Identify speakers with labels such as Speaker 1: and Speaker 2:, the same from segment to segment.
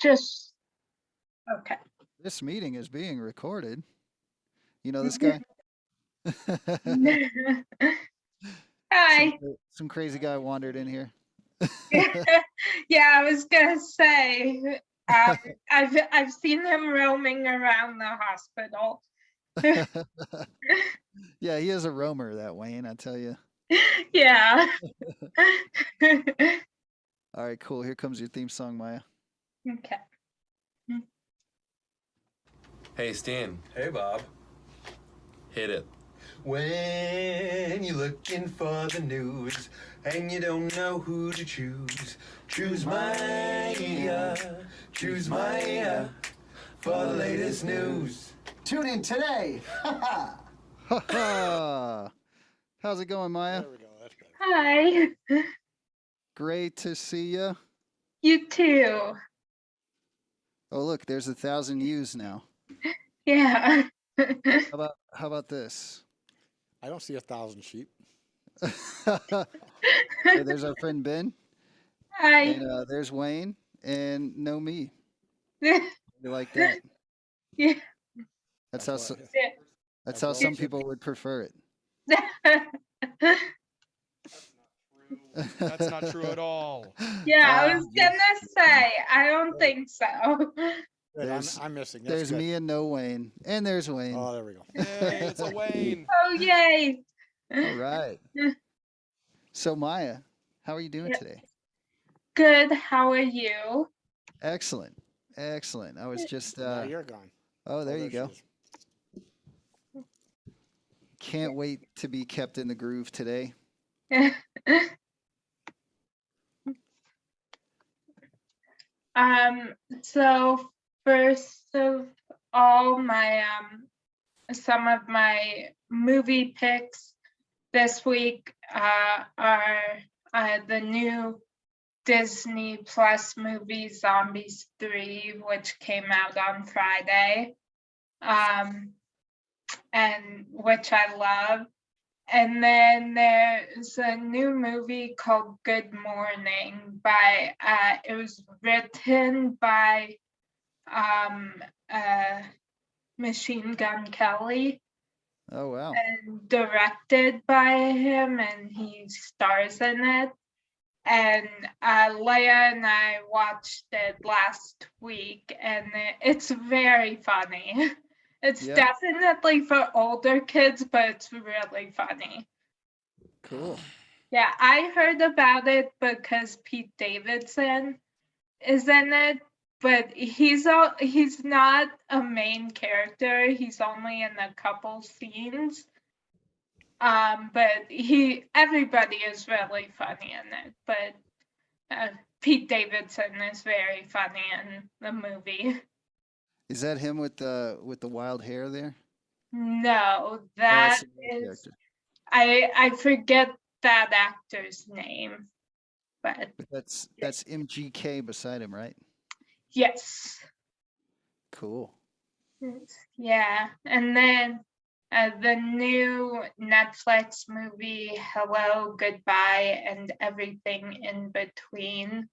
Speaker 1: just okay.
Speaker 2: This meeting is being recorded. You know this guy? some
Speaker 1: Hi.
Speaker 2: some crazy guy wandered in here.
Speaker 1: Yeah, I was gonna say, I've seen him roaming around the hospital.
Speaker 2: Yeah, he is a roamer, that Wayne, I tell you.
Speaker 1: Yeah.
Speaker 2: All right, cool. Here comes your theme song, Maya.
Speaker 1: Okay.
Speaker 3: Hey, Stan.
Speaker 4: Hey, Bob.
Speaker 3: Hit it.
Speaker 4: When you're looking for the news and you don't know who to choose, choose Maya, choose Maya for the latest news.
Speaker 5: Tune in today.
Speaker 2: Ha ha! How's it going, Maya?
Speaker 5: There we go. That's good.
Speaker 1: Hi.
Speaker 2: Great to see you.
Speaker 1: You too.
Speaker 2: Oh, look, there's 1,000 U's now.
Speaker 1: Yeah.
Speaker 2: How about this?
Speaker 5: I don't see 1,000 sheep.
Speaker 2: Hey, there's our friend Ben,
Speaker 1: Hi.
Speaker 2: and there's Wayne, and no me. You like that?
Speaker 1: Yeah.
Speaker 2: That's how
Speaker 5: That's
Speaker 2: how
Speaker 5: all
Speaker 2: some
Speaker 5: it should
Speaker 2: people would prefer it.
Speaker 6: That's not true at all.
Speaker 1: Yeah, I was gonna say, I don't think so.
Speaker 5: Good. I'm missing. That's
Speaker 2: There's
Speaker 5: good.
Speaker 2: me and no Wayne, and there's Wayne.
Speaker 5: Oh, there we go.
Speaker 6: Yay, it's a Wayne.
Speaker 1: Oh, yay.
Speaker 2: All right. So Maya, how are you doing
Speaker 1: Yeah.
Speaker 2: today?
Speaker 1: Good. How are you?
Speaker 2: Excellent, excellent. I was just.
Speaker 5: Now you're gone.
Speaker 2: Oh, there you
Speaker 5: she
Speaker 2: go.
Speaker 5: is.
Speaker 2: Can't wait to be kept in the groove today.
Speaker 1: So first of all, my some of my movie picks this week are the new Disney Plus movie Zombies 3, which came out on Friday, and which I love. And then there's a new movie called Good Morning by it was written by Machine Gun Kelly
Speaker 2: Oh wow.
Speaker 1: and directed by him, and he stars in it. And Leia and I watched it last week, and it's very funny. It's
Speaker 2: Yeah.
Speaker 1: definitely for older kids, but it's really funny.
Speaker 2: Cool.
Speaker 1: Yeah, I heard about it because Pete Davidson is in it, but he's not a main character. He's only in a couple scenes. But everybody is really funny in it. But Pete Davidson is very funny in the movie.
Speaker 2: Is that him with the wild hair there?
Speaker 1: No,
Speaker 2: That's
Speaker 1: that
Speaker 2: the main
Speaker 1: is
Speaker 2: character.
Speaker 1: I forget that actor's name, but
Speaker 2: That's MGK beside him, right?
Speaker 1: yes.
Speaker 2: Cool.
Speaker 1: Yeah, and then the new Netflix movie Hello, Goodbye, and Everything in Between,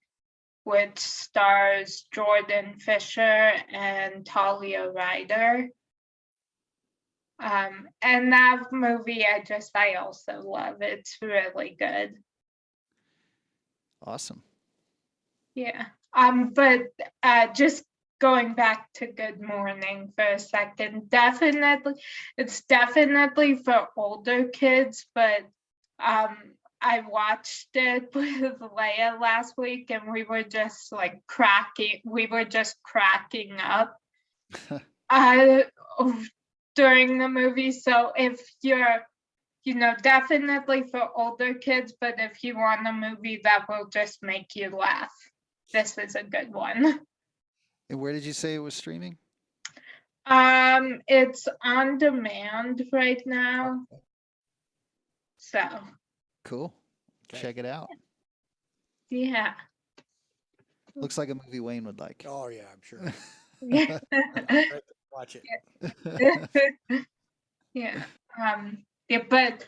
Speaker 1: which stars Jordan Fisher and Talia Ryder. And that movie I also love. It's really good.
Speaker 2: Awesome.
Speaker 1: Yeah. But just going back to Good Morning for a second, it's definitely for older kids, but I watched it with Leia last week and we were just cracking up during the movie. So if you're definitely for older kids, but if you want a movie that will just make you laugh, this is a good one.
Speaker 2: And where did you say it was streaming?
Speaker 1: It's on demand right now. So.
Speaker 2: Cool.
Speaker 5: Okay.
Speaker 2: Check it out.
Speaker 1: Yeah.
Speaker 2: Looks like a movie Wayne would like.
Speaker 5: Oh, yeah, I'm sure.
Speaker 1: Yeah.
Speaker 5: Watch it.
Speaker 1: Yeah. Yeah, but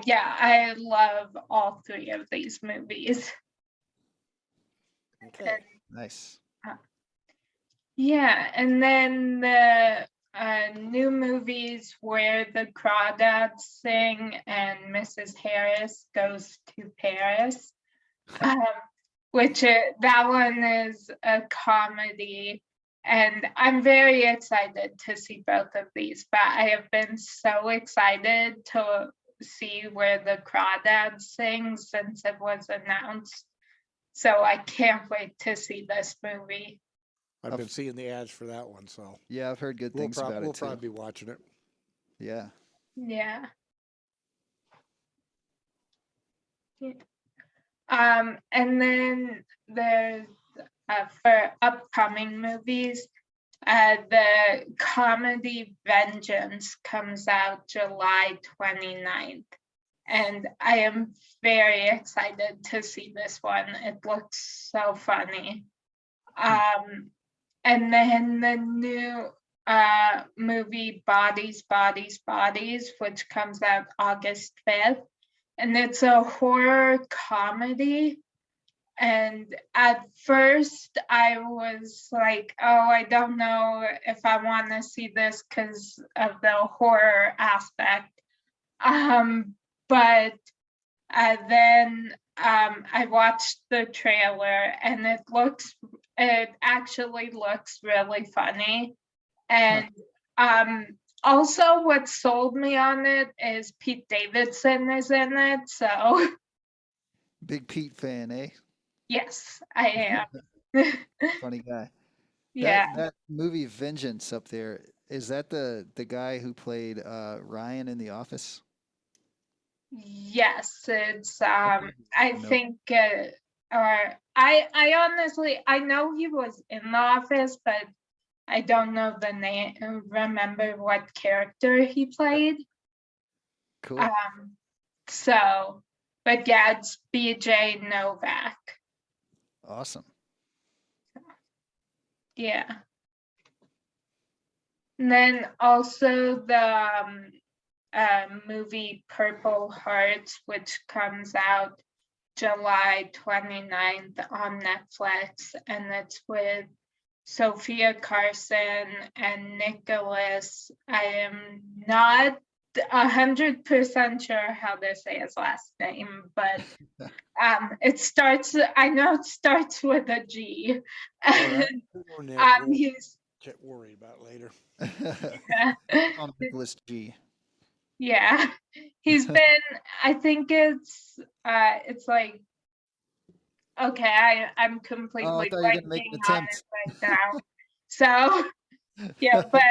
Speaker 1: yeah, I love all three of these movies.
Speaker 5: Okay.
Speaker 2: Nice.
Speaker 1: Yeah, and then the new movies where the Crawdads sing and Mrs. Harris goes to Paris, um, which that one is a comedy. And I'm very excited to see both of these, but I have been so excited to see where the Crawdads sing since it was announced. So I can't wait to see this movie.
Speaker 5: I've been seeing the ads for that one, so
Speaker 2: Yeah, I've heard good things about
Speaker 5: we'll
Speaker 2: it too.
Speaker 5: probably be watching it.
Speaker 2: Yeah.
Speaker 1: Yeah. Yeah. And then there's for upcoming movies, the comedy Vengeance comes out July 29th. And I am very excited to see this one. It looks so funny. And then the new movie Bodies, Bodies, Bodies, which comes out August 5th. And it's a horror comedy. And at first I was like, oh, I don't know if I want to see this because of the horror aspect. But then I watched the trailer and it actually looks really funny. And also what sold me on it is Pete Davidson is in it. So
Speaker 2: Big Pete fan, eh?
Speaker 1: yes, I am.
Speaker 2: Funny guy.
Speaker 1: Yeah.
Speaker 2: That movie Vengeance up there, is that the guy who played Ryan in The Office?
Speaker 1: Yes, it's
Speaker 2: No.
Speaker 1: I think or I honestly I know he was in the office, but I don't know the name, remember what character he played.
Speaker 2: Cool.
Speaker 1: So, but yeah, it's BJ Novak.
Speaker 2: Awesome.
Speaker 1: Yeah. And then also the movie Purple Hearts, which comes out July 29th on Netflix, and it's with Sophia Carson and Nicholas. I am not 100% sure how to say his last name, but it starts. I know it starts with a G.
Speaker 2: right.
Speaker 1: He's
Speaker 5: Get worried about later.
Speaker 2: On Nicholas G.
Speaker 1: yeah, he's been. I think it's like okay. I'm completely
Speaker 2: Oh, I thought you were gonna make
Speaker 1: blanking
Speaker 2: an
Speaker 1: on
Speaker 2: attempt.
Speaker 1: it right now. So yeah, but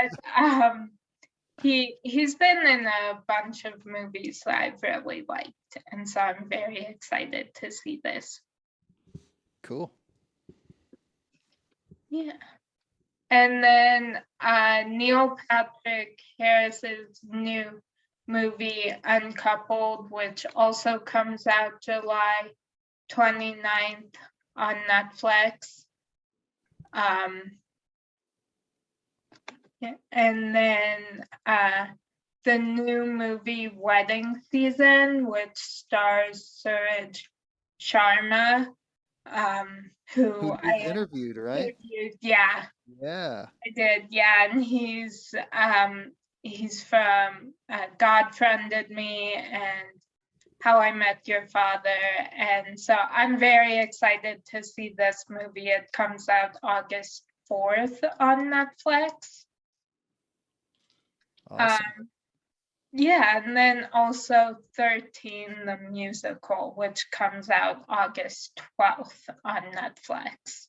Speaker 1: he's been in a bunch of movies that I've really liked, and so I'm very excited to see this.
Speaker 2: Cool.
Speaker 1: Yeah. And then Neil Patrick Harris's new movie Uncoupled, which also comes out July 29th on Netflix. And then the new movie Wedding Season, which stars Suraj Sharma, who I
Speaker 2: interviewed, right?
Speaker 1: interviewed. Yeah,
Speaker 2: Yeah.
Speaker 1: I did. Yeah, and he's from God Friended Me and How I Met Your Father, and so I'm very excited to see this movie. It comes out August 4th on Netflix.
Speaker 2: Awesome.
Speaker 1: Yeah, and then also 13, the musical, which comes out August 12th on Netflix.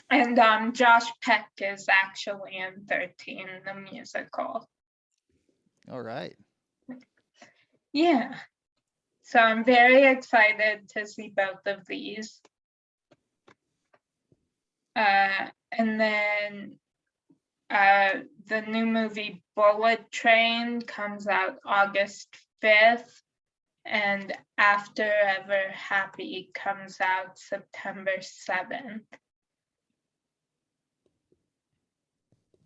Speaker 1: And Josh Peck is actually in 13, the musical.
Speaker 2: All right.
Speaker 1: Yeah. So I'm very excited to see both of these. And then the new movie Bullet Train comes out August 5th. And After Ever Happy comes out September 7th.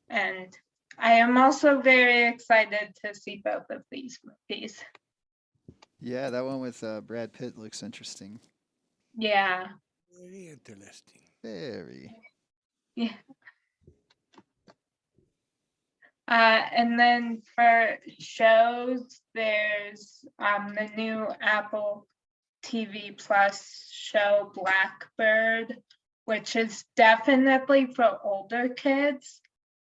Speaker 1: And I am also very excited to see both of these movies.
Speaker 2: Yeah, that one with Brad Pitt looks interesting.
Speaker 1: Yeah.
Speaker 5: Very interesting.
Speaker 2: Very.
Speaker 1: Yeah. And then for shows, there's the new Apple TV Plus show Blackbird, which is definitely for older kids.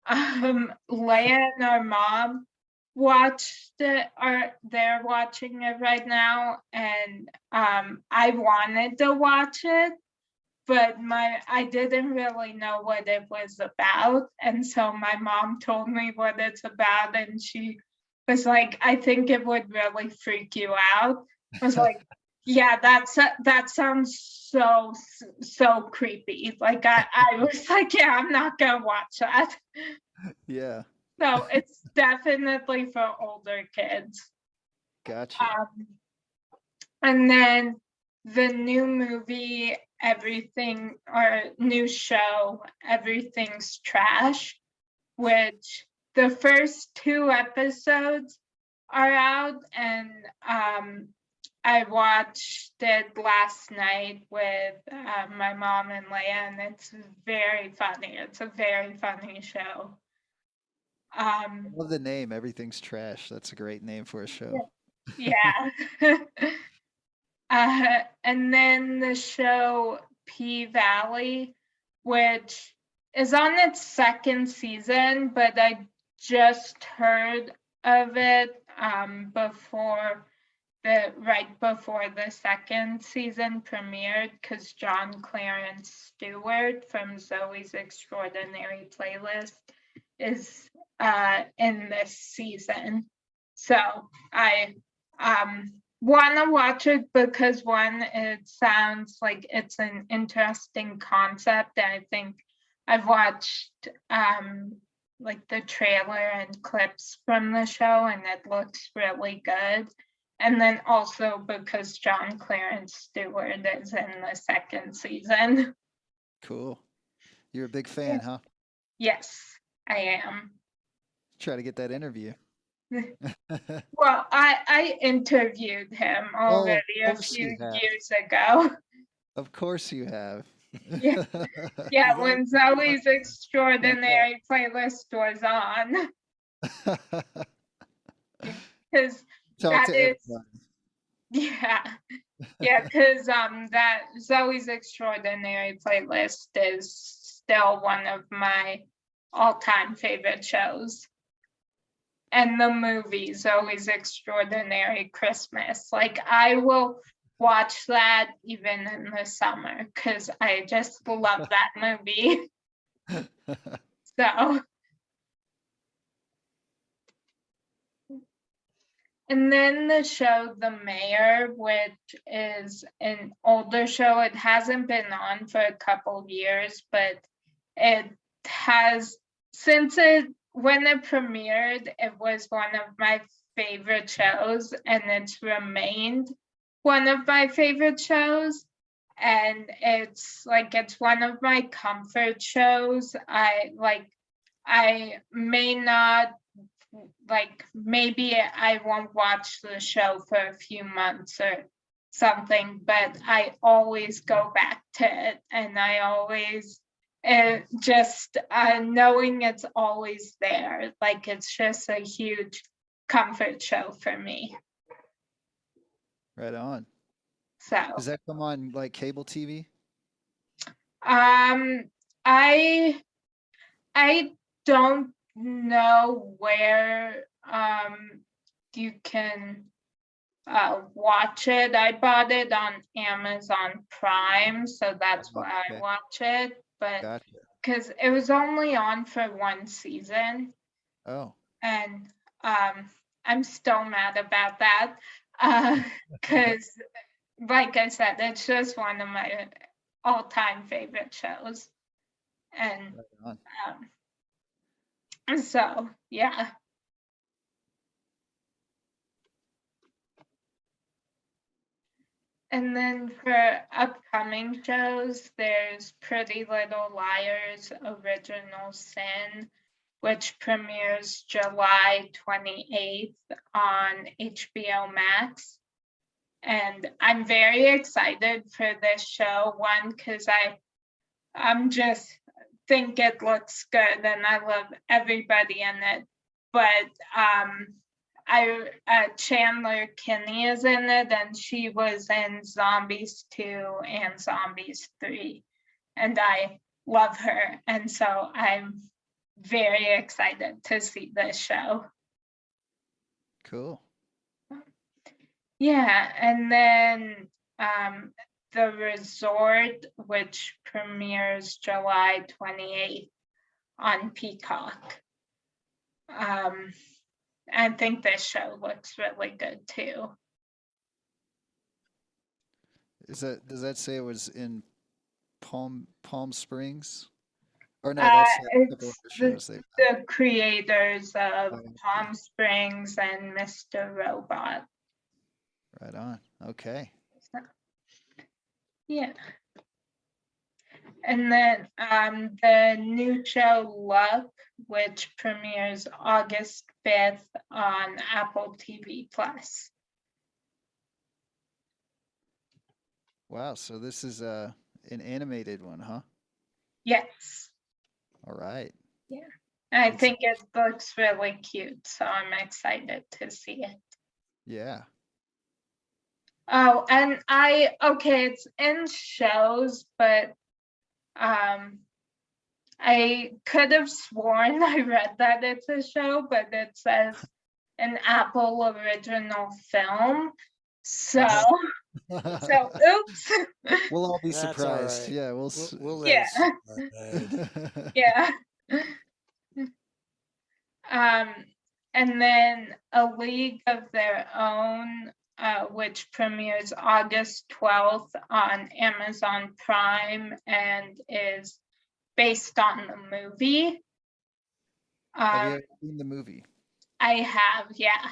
Speaker 1: Leia and our mom watched it, or they're watching it right now, and I wanted to watch it, but I didn't really know what it was about. And so my mom told me what it's about, and she was like, I think it would really freak you out. I was like, yeah, that sounds so creepy. Like I was like, yeah, I'm not gonna watch that.
Speaker 2: Yeah,
Speaker 1: So it's definitely for older kids.
Speaker 2: gotcha.
Speaker 1: And then the new movie, everything, or new show, Everything's Trash, which the first 2 episodes are out, and I watched it last night with my mom and Leia, and it's very funny. It's a very funny show.
Speaker 2: I love the name. Everything's Trash. That's a great name for a show.
Speaker 1: Yeah. And then the show P Valley, which is on its 2nd season, but I just heard of it right before the 2nd season premiered, because John Clarence Stewart from Zoe's Extraordinary Playlist is in this season. So I want to watch it because, one, it sounds like it's an interesting concept. And I think I've watched like the trailer and clips from the show, and it looks really good. And then also because John Clarence Stewart is in the 2nd season.
Speaker 2: Cool. You're a big fan, huh?
Speaker 1: Yes, I am.
Speaker 2: Try to get that interview.
Speaker 1: Well, I interviewed him already a
Speaker 2: course
Speaker 1: few
Speaker 2: you have.
Speaker 1: years ago.
Speaker 2: Of course you have.
Speaker 1: Yeah. Yeah, when Zoe's Extraordinary Playlist was on. Because
Speaker 2: Talk
Speaker 1: that
Speaker 2: to
Speaker 1: is,
Speaker 2: everybody.
Speaker 1: yeah, because that Zoe's Extraordinary Playlist is still one of my all-time favorite shows. And the movie Zoe's Extraordinary Christmas, like I will watch that even in the summer because I just love that movie. So, and then the show The Mayor, which is an older show. It hasn't been on for a couple years, but it has, when it premiered, it was one of my favorite shows, and it's remained one of my favorite shows. And it's one of my comfort shows. I may not, maybe I won't watch the show for a few months or something, but I always go back to it, and I always just knowing it's always there, like it's just a huge comfort show for me.
Speaker 2: Right on.
Speaker 1: So
Speaker 2: Does that come on like cable TV?
Speaker 1: I don't know where you can watch it. I bought it on Amazon Prime, so that's why I
Speaker 2: Okay.
Speaker 1: watch it. But
Speaker 2: Gotcha.
Speaker 1: because it was only on for 1 season,
Speaker 2: Oh,
Speaker 1: and I'm still mad about that. Because, like I said, it's just one of my all-time favorite shows, and
Speaker 2: right on.
Speaker 1: so yeah. And then for upcoming shows, there's Pretty Little Liars Original Sin, which premieres July 28th on HBO Max. And I'm very excited for this show, one, because I'm just think it looks good, and I love everybody in it. But Chandler Kinney is in it, and she was in Zombies 2 and Zombies 3, and I love her, and so I'm very excited to see this show.
Speaker 2: Cool.
Speaker 1: Yeah, and then The Resort, which premieres July 28th on Peacock. I think this show looks really good too.
Speaker 2: Does that say it was in Palm Springs? Or no,
Speaker 1: Uh,
Speaker 2: that's a couple
Speaker 1: it's
Speaker 2: other shows they.
Speaker 1: the creators of
Speaker 2: Oh,
Speaker 1: Palm Springs and Mr. Robot.
Speaker 2: Right on. Okay.
Speaker 1: Yeah. And then the new show Luck, which premieres August 5th on Apple TV Plus.
Speaker 2: Wow. So this is an animated one, huh?
Speaker 1: Yes.
Speaker 2: All right.
Speaker 1: I
Speaker 2: It's-
Speaker 1: think it looks really cute, so I'm excited to see it.
Speaker 2: Yeah.
Speaker 1: Oh, and it's in shows, but I could have sworn I read that it's a show, but it says an Apple original film. So, oops.
Speaker 2: We'll all be
Speaker 5: That's all
Speaker 2: surprised.
Speaker 5: right.
Speaker 2: Yeah,
Speaker 5: We'll let
Speaker 1: Yeah.
Speaker 5: it slide.
Speaker 1: Yeah. And then A League of Their Own, which premieres August 12th on Amazon Prime and is based on the movie.
Speaker 2: Have you ever seen the movie?
Speaker 1: I have, yeah.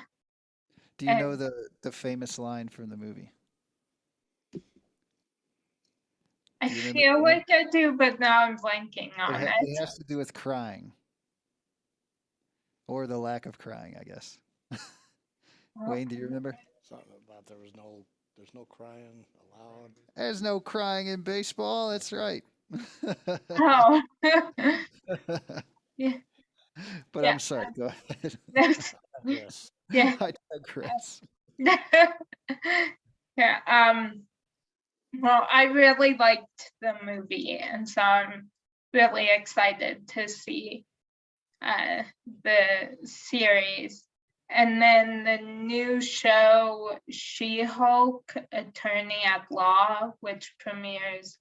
Speaker 2: Do you know
Speaker 1: And-
Speaker 2: the famous line from the movie?
Speaker 1: I
Speaker 2: Do you remember
Speaker 1: feel
Speaker 2: the
Speaker 1: like I do, but now I'm blanking on
Speaker 2: It
Speaker 1: it.
Speaker 2: has to do with crying. Or the lack of crying, I guess. Wayne, do you remember?
Speaker 5: Something about there's no crying allowed.
Speaker 2: There's no crying in baseball. That's right.
Speaker 1: Oh. Yeah.
Speaker 2: But
Speaker 1: Yeah.
Speaker 2: I'm sorry. Go ahead.
Speaker 5: Yes.
Speaker 1: Yeah.
Speaker 2: I digress.
Speaker 1: Yeah. Well, I really liked the movie, and so I'm really excited to see the series. And then the new show, She-Hulk, Attorney at Law, which premieres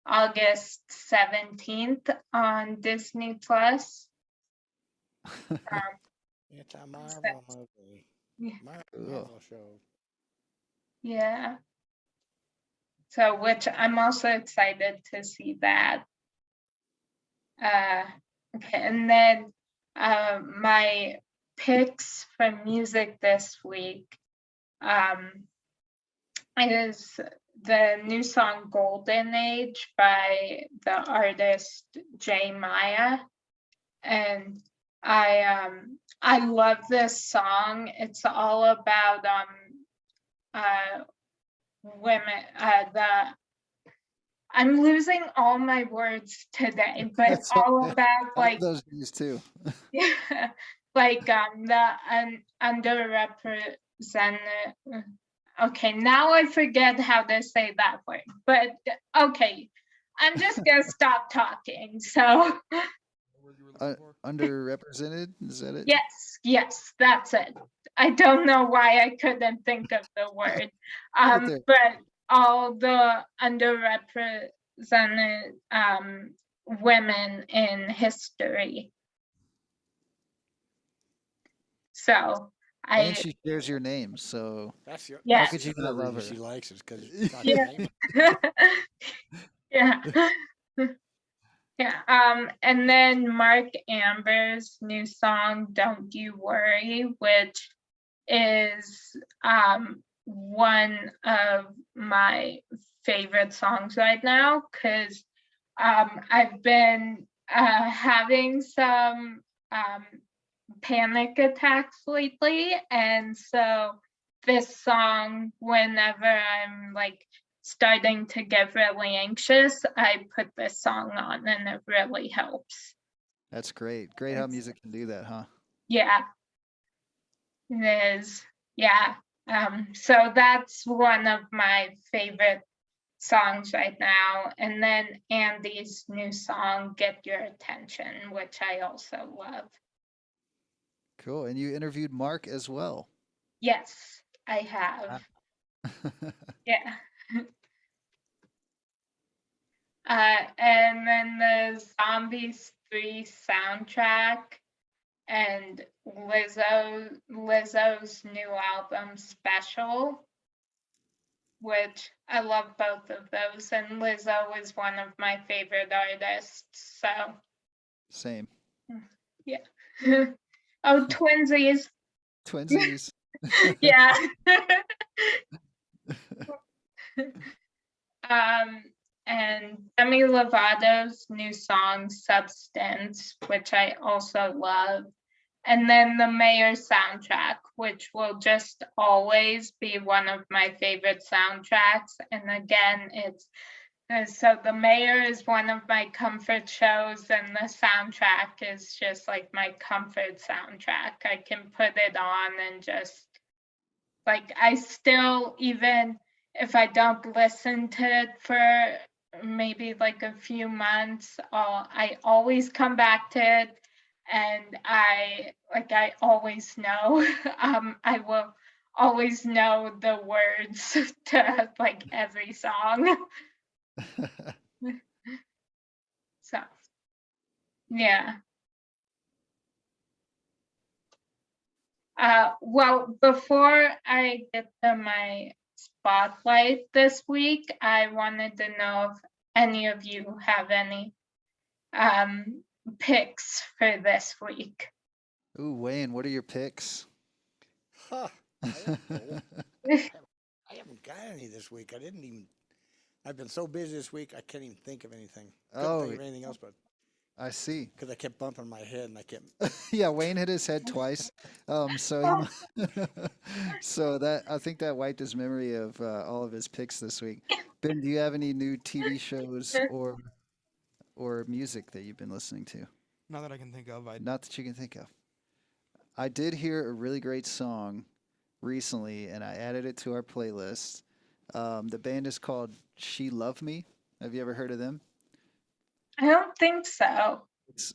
Speaker 1: August 17th on Disney Plus.
Speaker 5: It's a Marvel movie.
Speaker 1: Yeah.
Speaker 5: Marvel show.
Speaker 1: Yeah. So, which I'm also excited to see that. Okay, and then my picks for music this week is the new song Golden Age by the artist J Maya. And I love this song. It's all about women, I'm losing all my words today, but
Speaker 2: That's
Speaker 1: all
Speaker 2: okay.
Speaker 1: about
Speaker 2: I
Speaker 1: like
Speaker 2: have those views too.
Speaker 1: like the underrepresented. Okay, now I forget how to say that word, but okay, I'm just gonna stop talking. So
Speaker 6: Word you were looking for?
Speaker 2: Underrepresented? Is that it?
Speaker 1: yes, that's it. I don't know why I couldn't think of the word.
Speaker 2: Right there.
Speaker 1: But all the underrepresented women in history. So
Speaker 2: And
Speaker 1: I
Speaker 2: she shares your name, so
Speaker 5: That's your.
Speaker 1: Yeah.
Speaker 2: how
Speaker 5: that's
Speaker 2: could you
Speaker 5: another
Speaker 2: not love
Speaker 5: reason
Speaker 2: her?
Speaker 5: She likes it because
Speaker 1: Yeah. Yeah. Yeah. And then Mark Amber's new song, Don't You Worry, which is one of my favorite songs right now because I've been having some panic attacks lately, and so this song, whenever I'm like starting to get really anxious, I put this song on and it really helps.
Speaker 2: That's great. Great how
Speaker 1: It's-
Speaker 2: music can do that, huh?
Speaker 1: Yeah, it is. Yeah. So that's one of my favorite songs right now. And then Andy's new song, Get Your Attention, which I also love.
Speaker 2: Cool. And you interviewed Mark as well.
Speaker 1: Yes, I have. Yeah. And then the Zombies 3 soundtrack and Lizzo's new album Special, which I love both of those. And Lizzo is one of my favorite artists. So
Speaker 2: Same.
Speaker 1: yeah. Oh, twinsies.
Speaker 2: Twinsies.
Speaker 1: Yeah. And Demi Lovato's new song Substance, which I also love. And then the Mayor soundtrack, which will just always be one of my favorite soundtracks. And again, so the Mayor is one of my comfort shows, and the soundtrack is just like my comfort soundtrack. I can put it on and just like I still, even if I don't listen to it for maybe like a few months, I always come back to it, and I always know. I will always know the words to like every song. So yeah. Well, before I get to my spotlight this week, I wanted to know if any of you have any picks for this week.
Speaker 2: Ooh, Wayne, what are your picks?
Speaker 5: Huh. I don't know. I haven't got any this week. I've been so busy this week, I can't even think of anything. Couldn't think of anything else, but
Speaker 2: I see.
Speaker 5: because I kept bumping my head and I kept.
Speaker 2: Yeah, Wayne hit his head twice. So so that I think that wiped his memory of all of his picks this week. Ben, do you have any new TV shows or music that you've been listening to?
Speaker 6: Not that I can think of.
Speaker 2: Not that you can think of. I did hear a really great song recently, and I added it to our playlist. The band is called She Love Me. Have you ever heard of them?
Speaker 1: I don't think so.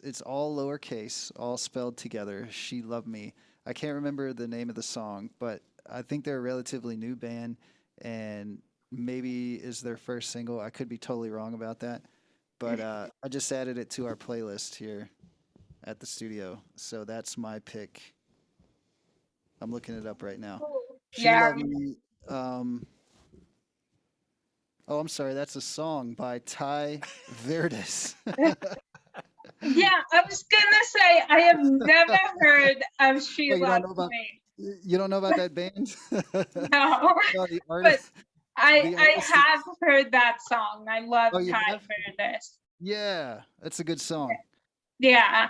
Speaker 2: It's all lowercase, all spelled together. She Love Me. I can't remember the name of the song, but I think they're a relatively new band, and maybe is their first single. I could be totally wrong about that, but I just added it to our playlist here at the studio. So that's my pick. I'm looking it up right now. She
Speaker 1: Yeah.
Speaker 2: Love Me. Oh, I'm sorry. That's a song by Ty Verdes.
Speaker 1: Yeah, I was gonna say I have never heard of She
Speaker 2: Oh, you don't
Speaker 1: Loves
Speaker 2: know about
Speaker 1: Me.
Speaker 2: you don't know about that band?
Speaker 1: No,
Speaker 2: No, the
Speaker 1: but
Speaker 2: artist. The
Speaker 1: I
Speaker 2: artist
Speaker 1: have heard that song. I love
Speaker 2: Oh, you
Speaker 1: Ty
Speaker 2: have?
Speaker 1: Verdes.
Speaker 2: Yeah, that's a good song.
Speaker 1: Yeah,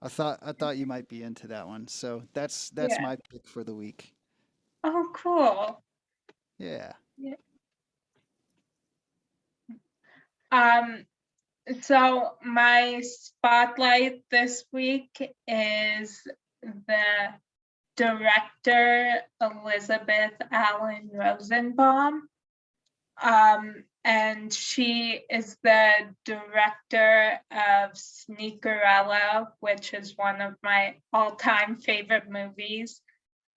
Speaker 2: I thought you might be into that one. So that's
Speaker 1: yeah.
Speaker 2: my pick for the week.
Speaker 1: Oh, cool.
Speaker 2: Yeah.
Speaker 1: Um, so my spotlight this week is the director Elizabeth Allen Rosenbaum. And she is the director of Sneakerella, which is one of my all-time favorite movies.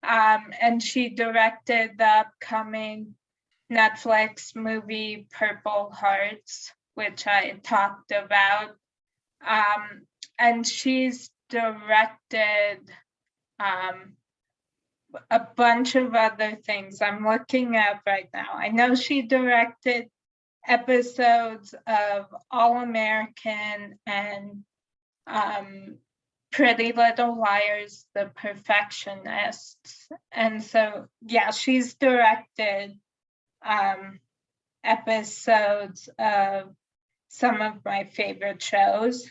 Speaker 1: And she directed the upcoming Netflix movie Purple Hearts, which I talked about. And she's directed a bunch of other things I'm looking at right now. I know she directed episodes of All American and Pretty Little Liars, The Perfectionists. And so, yeah, she's directed episodes of some of my favorite shows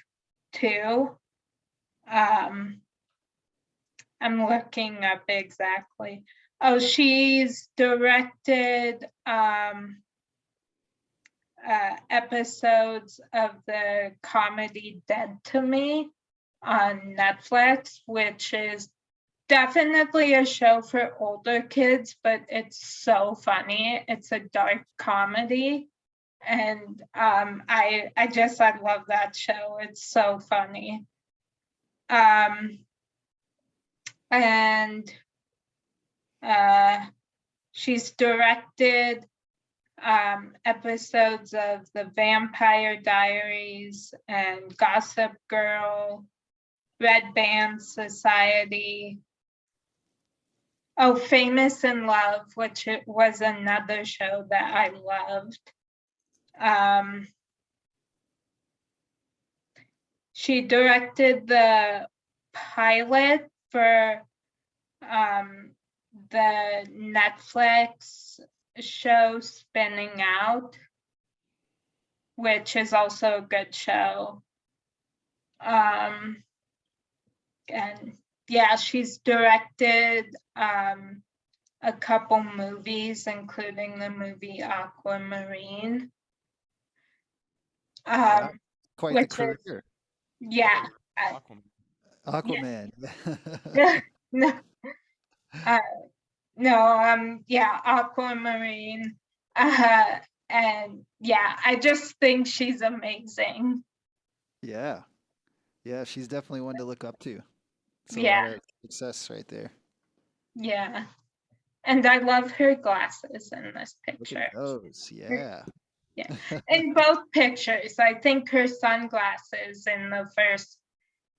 Speaker 1: too. I'm looking up exactly. Oh, she's directed episodes of the comedy Dead to Me on Netflix, which is definitely a show for older kids, but it's so funny. It's a dark comedy. And I love that show. It's so funny. And she's directed episodes of The Vampire Diaries and Gossip Girl, Red Band Society. Oh, Famous in Love, which it was another show that I loved. She directed the pilot for the Netflix show Spinning Out, which is also a good show. And yeah, she's directed a couple movies, including the movie Aquamarine.
Speaker 2: Wow, quite the
Speaker 1: Which is,
Speaker 2: career.
Speaker 1: yeah.
Speaker 2: Aquaman.
Speaker 1: No, no, yeah, Aquamarine. And yeah, I just think she's amazing.
Speaker 2: Yeah. Yeah, she's definitely one to look up to. It's a lot
Speaker 1: Yeah,
Speaker 2: of success right there.
Speaker 1: yeah. And I love her glasses in this
Speaker 2: Look
Speaker 1: picture.
Speaker 2: at those. Yeah.
Speaker 1: Yeah. In both pictures, I think her sunglasses in the first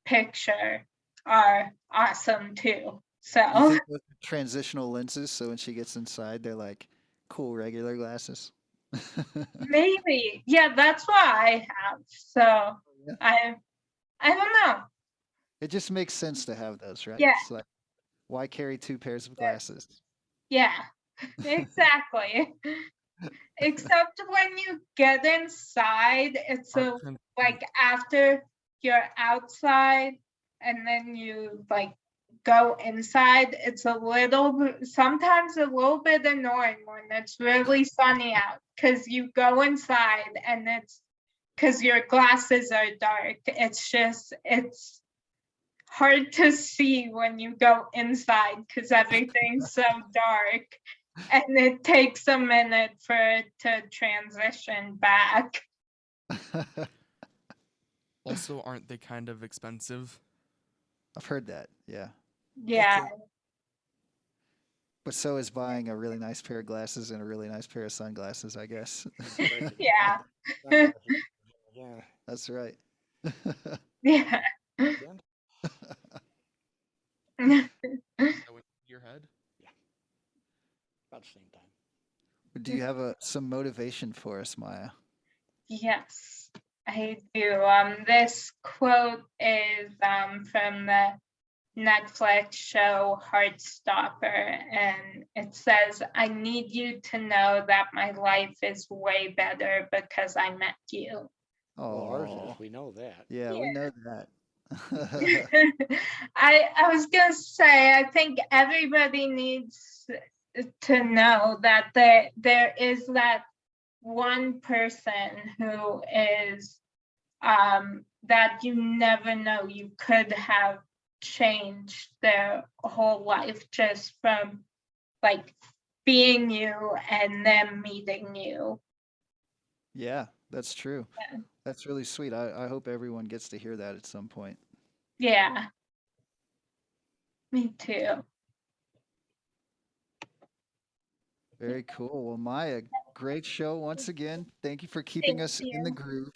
Speaker 1: picture are awesome too.
Speaker 2: Do you
Speaker 1: So
Speaker 2: think those are transitional lenses, so when she gets inside, they're like cool regular glasses?
Speaker 1: maybe, yeah, that's what I have. So
Speaker 2: Yeah.
Speaker 1: I don't know.
Speaker 2: It just makes sense to have those, right?
Speaker 1: Yeah.
Speaker 2: It's like, why carry two pairs of glasses?
Speaker 1: Yeah, exactly. Except when you get inside, it's like after you're outside and then you like go inside, it's sometimes a little bit annoying when it's really sunny out because you go inside and it's because your glasses are dark. It's hard to see when you go inside because everything's so dark. And it takes a minute for it to transition back.
Speaker 6: Also, aren't they kind of expensive?
Speaker 2: I've heard that, yeah.
Speaker 1: Yeah,
Speaker 2: But so is buying a really nice pair of glasses and a really nice pair of sunglasses, I guess.
Speaker 1: yeah,
Speaker 5: Yeah.
Speaker 2: That's right.
Speaker 1: yeah.
Speaker 5: Again?
Speaker 6: That went to your head?
Speaker 5: About the same time.
Speaker 2: Do you have some motivation for us, Maya?
Speaker 1: Yes, I do. This quote is from the Netflix show Heartstopper, and it says, "I need you to know that my life is way better because I met you."
Speaker 5: Well, ours
Speaker 2: Oh,
Speaker 5: is. We know that.
Speaker 2: yeah, we know that.
Speaker 1: I was gonna say, I think everybody needs to know that there is that one person who is that you never know you could have changed their whole life just from like being you and them meeting you.
Speaker 2: Yeah, that's true.
Speaker 1: Yeah.
Speaker 2: That's really sweet. I hope everyone gets to hear that at some point.
Speaker 1: Yeah, me too.
Speaker 2: Very cool. Well, Maya, great show once again. Thank you for keeping
Speaker 1: Thank
Speaker 2: us in the
Speaker 1: you.
Speaker 2: groove.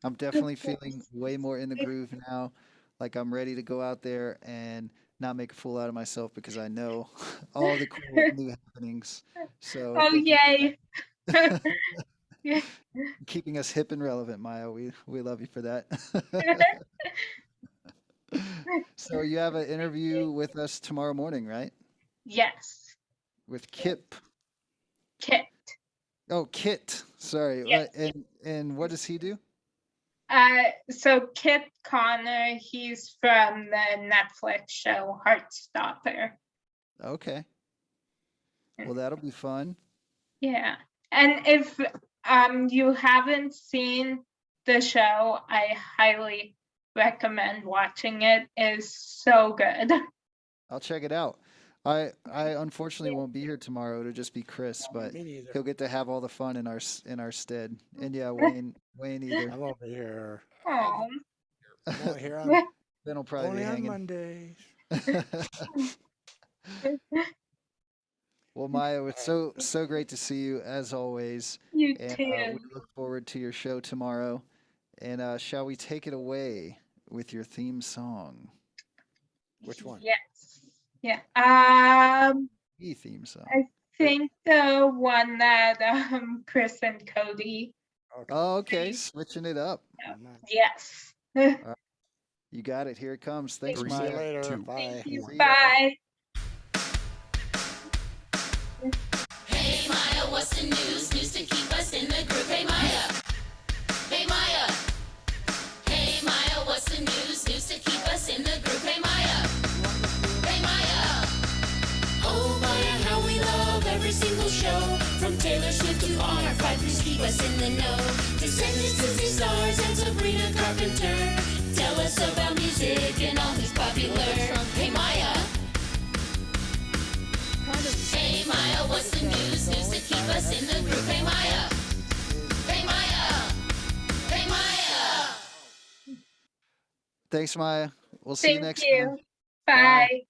Speaker 2: I'm definitely feeling way more in the groove now. Like I'm ready to go out there and not make a fool out of myself because I know all the cool new happenings. So
Speaker 1: Oh,
Speaker 2: thank you
Speaker 1: yay.
Speaker 2: for
Speaker 1: Yeah.
Speaker 2: keeping us hip and relevant, Maya. We love you for that. So you have an interview with us tomorrow morning, right?
Speaker 1: Yes,
Speaker 2: With Kip.
Speaker 1: Kit.
Speaker 2: Oh, Kit. Sorry.
Speaker 1: Yes.
Speaker 2: And what does he do?
Speaker 1: So Kit Connor, he's from the Netflix show Heartstopper.
Speaker 2: Okay. Well, that'll be fun.
Speaker 1: Yeah. And if you haven't seen the show, I highly recommend watching it. It's so good.
Speaker 2: I'll check it out. I unfortunately won't be here tomorrow. It'll just be Chris, but
Speaker 5: Me neither.
Speaker 2: he'll get to have all the fun in our stead. And yeah, Wayne either.
Speaker 5: I won't be here.
Speaker 1: Oh.
Speaker 5: I'm only here on,
Speaker 2: Ben will probably
Speaker 5: only
Speaker 2: be
Speaker 5: on
Speaker 2: hanging.
Speaker 5: Mondays.
Speaker 2: Well, Maya, it's so great to see you as always,
Speaker 1: You
Speaker 2: and
Speaker 1: too.
Speaker 2: we look forward to your show tomorrow. And shall we take it away with your theme song?
Speaker 5: Which one?
Speaker 1: Yes. Yeah.
Speaker 2: The theme song.
Speaker 1: I think the one that Chris and Cody.
Speaker 5: Okay.
Speaker 2: Oh, okay, switching it up.
Speaker 1: Yes.
Speaker 2: You got it. Here it comes. Thanks,
Speaker 6: Three,
Speaker 5: See you
Speaker 2: Maya.
Speaker 5: later.
Speaker 6: two,
Speaker 5: Bye.
Speaker 1: Thank you.
Speaker 6: one.
Speaker 1: Bye.
Speaker 7: Hey Maya, what's the news? News to keep us in the group. Hey Maya. Hey Maya. Hey Maya, what's the news? News to keep us in the group. Hey Maya. Hey Maya. Oh Maya, how we love every single show. From Taylor Swift to R5, please keep us in the know. Descendants to the stars and Sabrina Carpenter. Tell us about music and all that's popular. Hey Maya. Hey Maya, what's the news? News to keep us in the group. Hey Maya. Hey Maya. Hey Maya.
Speaker 2: Thanks, Maya. We'll see you
Speaker 1: Thank
Speaker 2: next
Speaker 1: you.
Speaker 2: time.
Speaker 1: Bye.